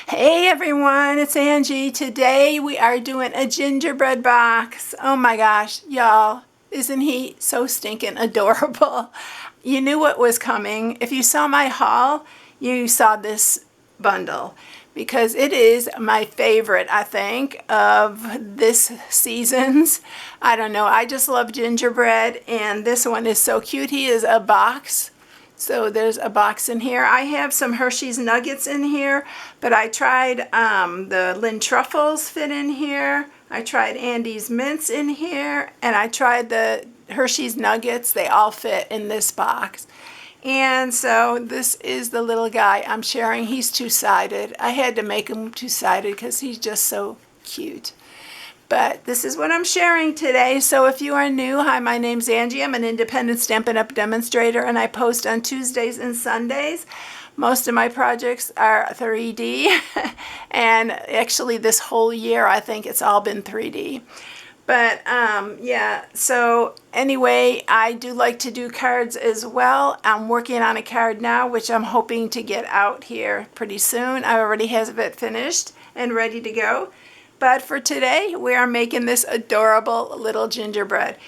Hey everyone, it's Angie. Today we are doing a gingerbread box. Oh my gosh, y'all, isn't he so stinking adorable? You knew what was coming. If you saw my haul, you saw this bundle because it is my favorite, I think, of this season's. I don't know, I just love gingerbread, and this one is so cute. He is a box. So there's a box in here. I have some Hershey's Nuggets in here, but I tried the Lynn Truffles fit in here. I tried Andy's Mints in here, and I tried the Hershey's Nuggets. They all fit in this box. And so this is the little guy I'm sharing. He's two-sided. I had to make him two-sided because he's just so cute. But this is what I'm sharing today. So if you are new, hi, my name's Angie. I'm an independent Stampin' Up! Demonstrator, and I post on Tuesdays and Sundays. Most of my projects are 3D, and actually this whole year I think it's all been 3D. But yeah, so anyway, I do like to do cards as well. I'm working on a card now, which I'm hoping to get out here pretty soon. I already have it finished and ready to go. But for today, we are making this adorable little gingerbread.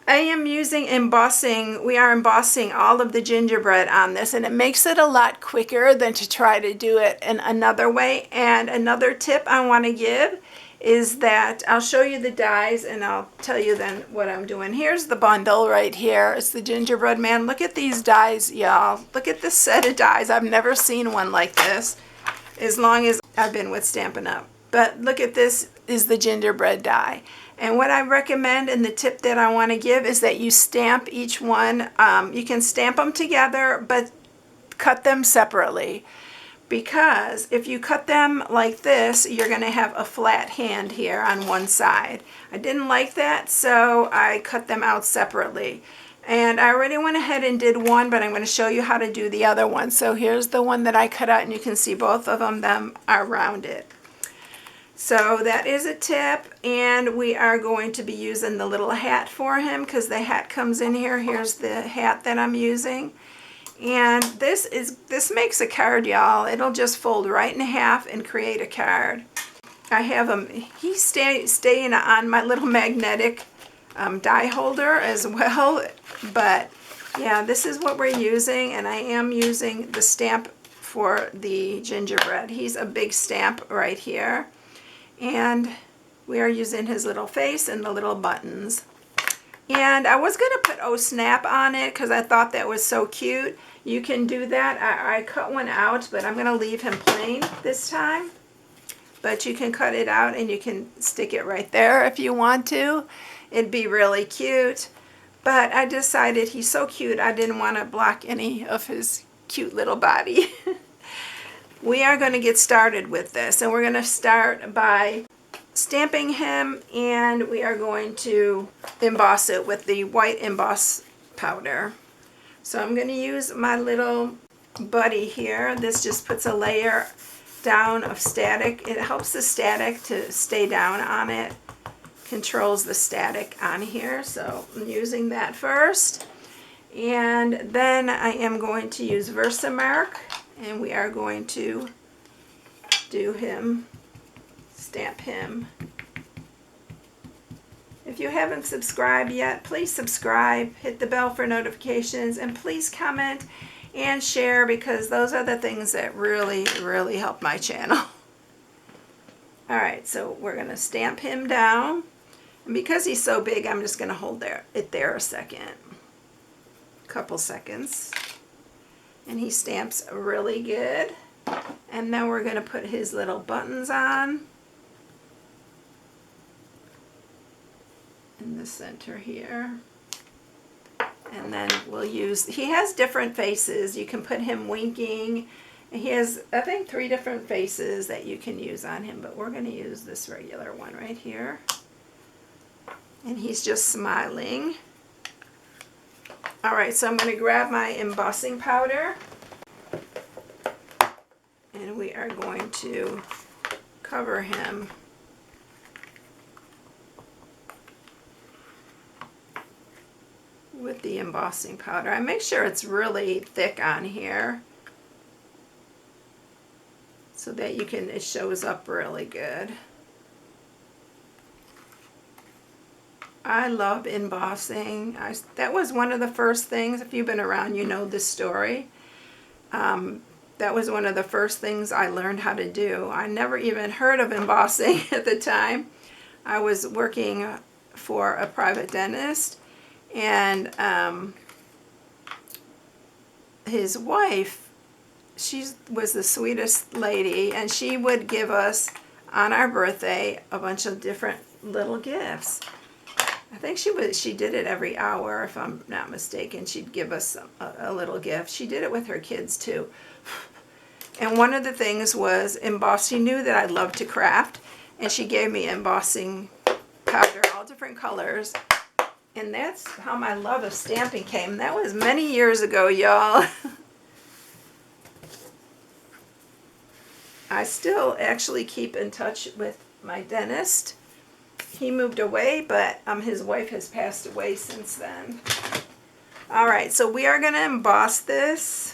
I am using embossing. We are embossing all of the gingerbread on this, and it makes it a lot quicker than to try to do it in another way. And another tip I want to give is that I'll show you the dies, and I'll tell you then what I'm doing. Here's the bundle right here. It's the Gingerbread Man. Look at these dies, y'all. Look at this set of dies. I've never seen one like this as long as I've been with Stampin' Up! But look at this is the gingerbread die. And what I recommend and the tip that I want to give is that you stamp each one. You can stamp them together, but cut them separately. Because if you cut them like this, you're going to have a flat hand here on one side. I didn't like that, so I cut them out separately. And I already went ahead and did one, but I'm going to show you how to do the other one. So here's the one that I cut out, and you can see both of them are rounded. So that is a tip, and we are going to be using the little hat for him because the hat comes in here. Here's the hat that I'm using. And this makes a card, y'all. It'll just fold right in half and create a card. I have him, he's staying on my little magnetic die holder as well. But yeah, this is what we're using, and I am using the stamp for the gingerbread. He's a big stamp right here. And we are using his little face and the little buttons. And I was going to put Oh Snap on it because I thought that was so cute. You can do that. I cut one out, but I'm going to leave him plain this time. But you can cut it out and you can stick it right there if you want to. It'd be really cute. But I decided he's so cute, I didn't want to block any of his cute little body. We are going to get started with this, and we're going to start by stamping him, and we are going to emboss it with the white emboss powder. So I'm going to use my little buddy here. This just puts a layer down of static. It helps the static to stay down on it, controls the static on here. So I'm using that first, and then I am going to use Versamark. And we are going to do him, stamp him. If you haven't subscribed yet, please subscribe, hit the bell for notifications, and please comment and share because those are the things that really, really help my channel. Alright, so we're going to stamp him down. And because he's so big, I'm just going to hold it there a second. Couple seconds. And he stamps really good. And then we're going to put his little buttons on in the center here. And then we'll use, he has different faces. You can put him winking. And he has, I think, 3 different faces that you can use on him, but we're going to use this regular one right here. And he's just smiling. Alright, so I'm going to grab my embossing powder, and we are going to cover him with the embossing powder. I make sure it's really thick on here so that you can, it shows up really good. I love embossing. That was one of the first things, if you've been around, you know this story. That was one of the first things I learned how to do. I never even heard of embossing at the time. I was working for a private dentist, and his wife, she was the sweetest lady, and she would give us on our birthday a bunch of different little gifts. I think she did it every hour, if I'm not mistaken. She'd give us a little gift. She did it with her kids too. And one of the things was emboss. She knew that I loved to craft, and she gave me embossing powder, all different colors. And that's how my love of stamping came. That was many years ago, y'all. I still actually keep in touch with my dentist. He moved away, but his wife has passed away since then. All right, so we are going to emboss this.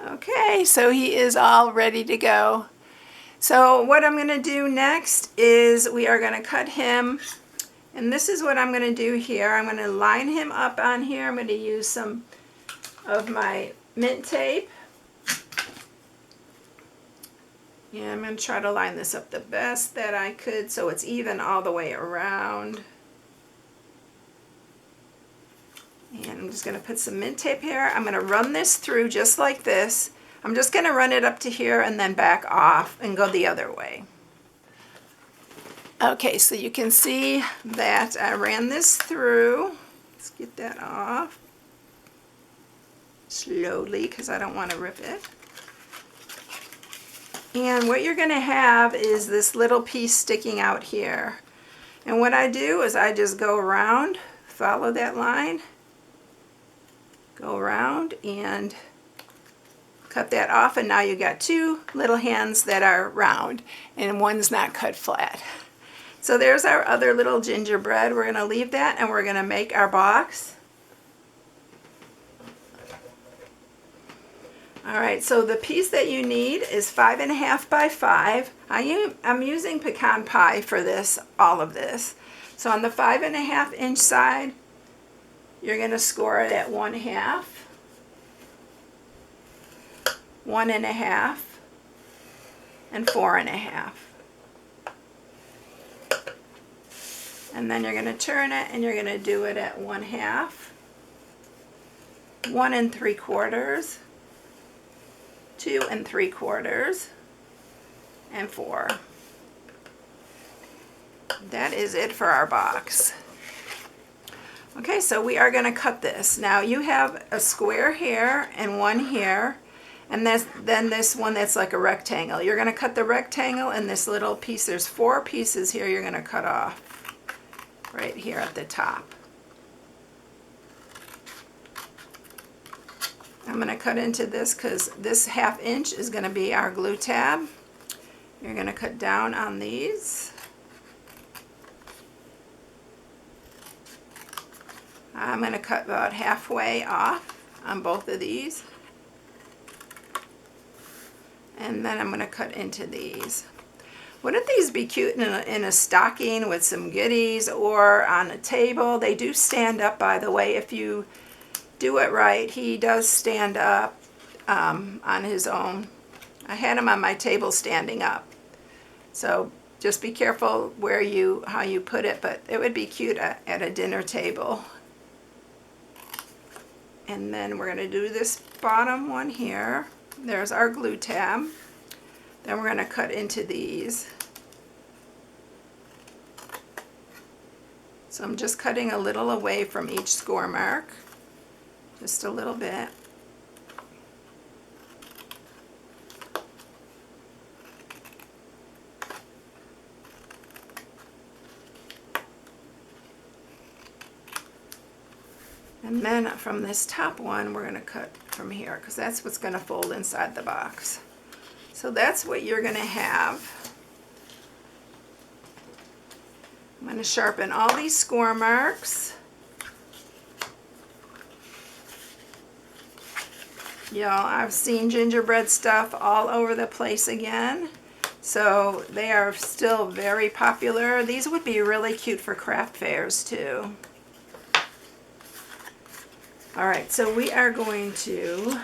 Okay, so he is all ready to go. So what I'm going to do next is we are going to cut him, and this is what I'm going to do here. I'm going to line him up on here. I'm going to use some of my mint tape. Yeah, I'm going to try to line this up the best that I could so it's even all the way around. And I'm just going to put some mint tape here. I'm going to run this through just like this. I'm just going to run it up to here and then back off and go the other way. Okay, so you can see that I ran this through. Let's get that off slowly because I don't want to rip it. And what you're going to have is this little piece sticking out here. And what I do is I just go around, follow that line, go around and cut that off, and now you got two little hands that are round and one's not cut flat. So there's our other little gingerbread. We're going to leave that and we're going to make our box. Alright, so the piece that you need is 5.5 by 5. I'm using pecan pie for this, all of this. So on the 5.5 inch side, you're going to score it at 1/2. 1.5 and 4.5, and then you're going to turn it and you're going to do it at 1/2, 1 3/4, 2 3/4, and 4. That is it for our box. Okay, so we are going to cut this. Now you have a square here and one here. And then this one that's like a rectangle. You're going to cut the rectangle and this little piece. There's 4 pieces here you're going to cut off right here at the top. I'm going to cut into this because this 1/2 inch is going to be our glue tab. You're going to cut down on these. I'm going to cut about halfway off on both of these. And then I'm going to cut into these. Wouldn't these be cute in a stocking with some goodies or on a table? They do stand up, by the way, if you do it right. He does stand up on his own. I had him on my table standing up. So just be careful how you put it, but it would be cute at a dinner table. And then we're going to do this bottom one here. There's our glue tab. Then we're going to cut into these. So I'm just cutting a little away from each score mark. Just a little bit. And then from this top one, we're going to cut from here, because that's what's going to fold inside the box. So that's what you're going to have. I'm going to sharpen all these score marks. Y'all, I've seen gingerbread stuff all over the place again. So they are still very popular. These would be really cute for craft fairs too. All right, so we are going to,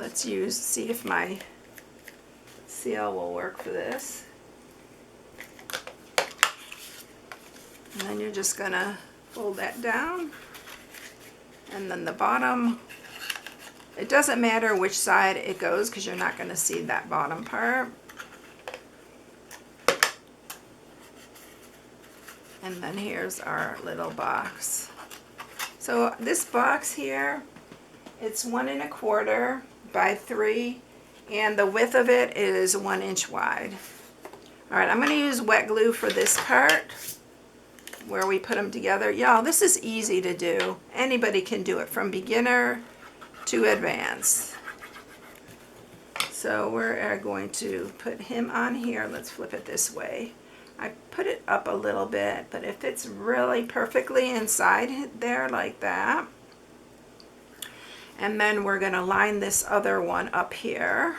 see if my seal will work for this. And then you're just gonna fold that down. And then the bottom, it doesn't matter which side it goes because you're not going to see that bottom part. And then here's our little box. So this box here, it's 1 1/4 by 3, and the width of it is 1 inch wide. All right, I'm going to use wet glue for this part where we put them together. Y'all, this is easy to do. Anybody can do it from beginner to advance. So we're going to put him on here. Let's flip it this way. I put it up a little bit, but it fits really perfectly inside there like that. And then we're going to line this other one up here.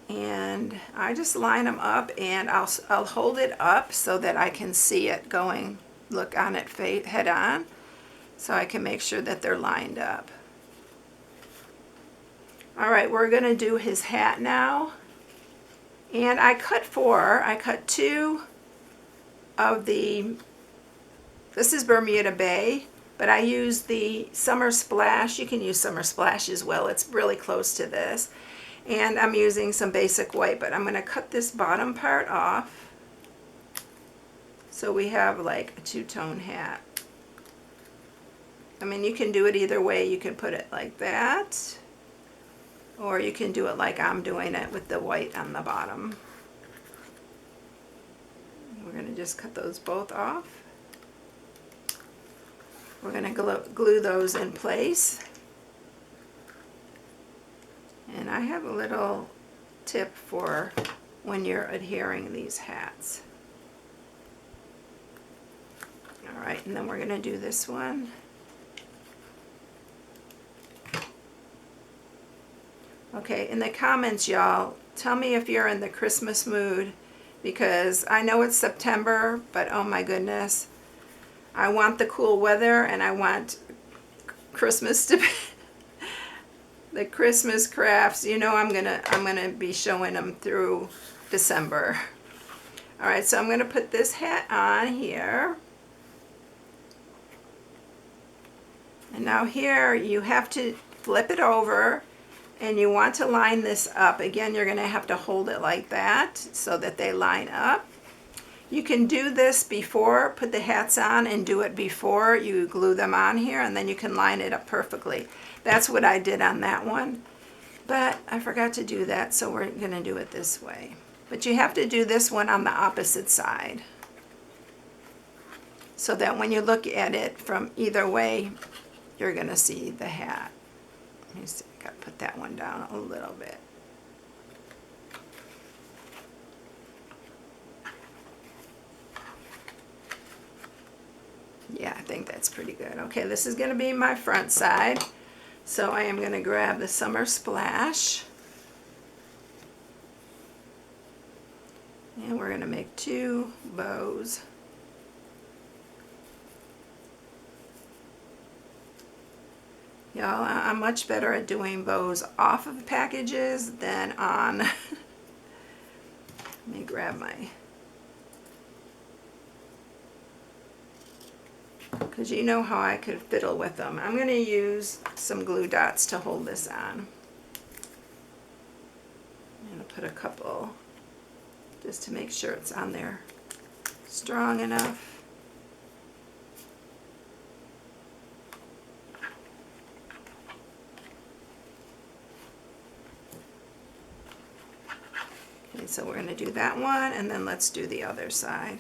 And I just line them up, and I'll hold it up so that I can see it going, look on it head on, so I can make sure that they're lined up. All right, we're going to do his hat now. And I cut 2 of the, this is Bermuda Bay, but I use the Summer Splash. You can use Summer Splash as well. It's really close to this. And I'm using some basic white, but I'm going to cut this bottom part off so we have like a two-tone hat. I mean, you can do it either way. You can put it like that, or you can do it like I'm doing it with the white on the bottom. We're going to just cut those both off. We're going to glue those in place. And I have a little tip for when you're adhering these hats. All right, and then we're going to do this one. Okay, in the comments, y'all, tell me if you're in the Christmas mood, because I know it's September, but oh my goodness, I want the cool weather and I want Christmas to be the Christmas crafts. You know, I'm gonna be showing them through December. All right, so I'm gonna put this hat on here. And now here you have to flip it over, and you want to line this up. Again, you're gonna have to hold it like that so that they line up. You can do this before, put the hats on and do it before you glue them on here, and then you can line it up perfectly. That's what I did on that one, but I forgot to do that, so we're gonna do it this way. But you have to do this one on the opposite side, so that when you look at it from either way, you're gonna see the hat. Let me see, I gotta put that one down a little bit. Yeah, I think that's pretty good. Okay, this is gonna be my front side. So I am gonna grab the Summer Splash. And we're gonna make 2 bows. Y'all, I'm much better at doing bows off of packages than on. Let me grab my, because you know how I could fiddle with them. I'm going to use some glue dots to hold this on. I'm going to put a couple just to make sure it's on there strong enough. Okay, so we're going to do that one, and then let's do the other side.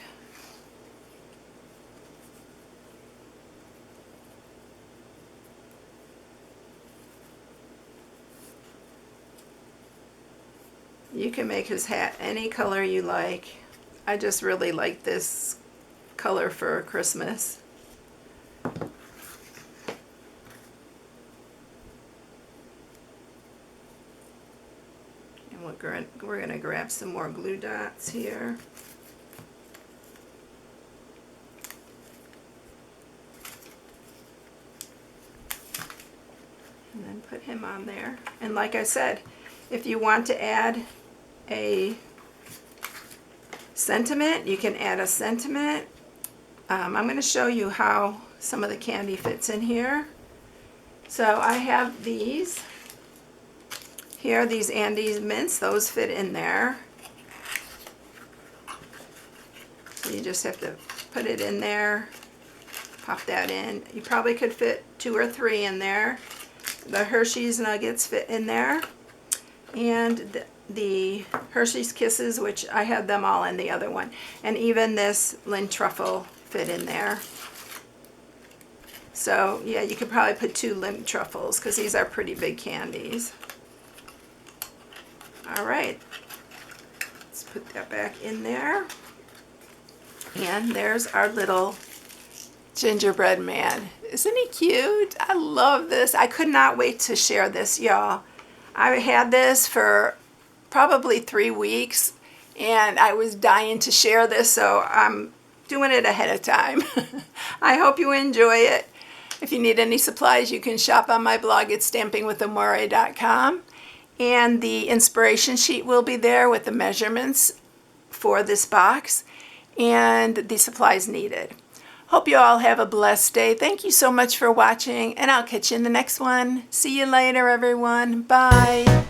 You can make his hat any color you like. I just really like this color for Christmas. And we're going to grab some more glue dots here. And then put him on there. And like I said, if you want to add a sentiment, you can add a sentiment. I'm going to show you how some of the candy fits in here. So I have these here, these Andes mints, those fit in there. So you just have to put it in there, pop that in. You probably could fit 2 or 3 in there. The Hershey's Nuggets fit in there, and the Hershey's Kisses, which I had them all in the other one, and even this Lindt Truffle fit in there. So yeah, you could probably put 2 Lindt Truffles because these are pretty big candies. All right, let's put that back in there. And there's our little gingerbread man. Isn't he cute? I love this. I could not wait to share this, y'all. I had this for probably 3 weeks and I was dying to share this, so I'm doing it ahead of time. I hope you enjoy it. If you need any supplies, you can shop on my blog at StampingWithAmore.com, and the inspiration sheet will be there with the measurements for this box and the supplies needed. Hope you all have a blessed day. Thank you so much for watching, and I'll catch you in the next one. See you later, everyone. Bye.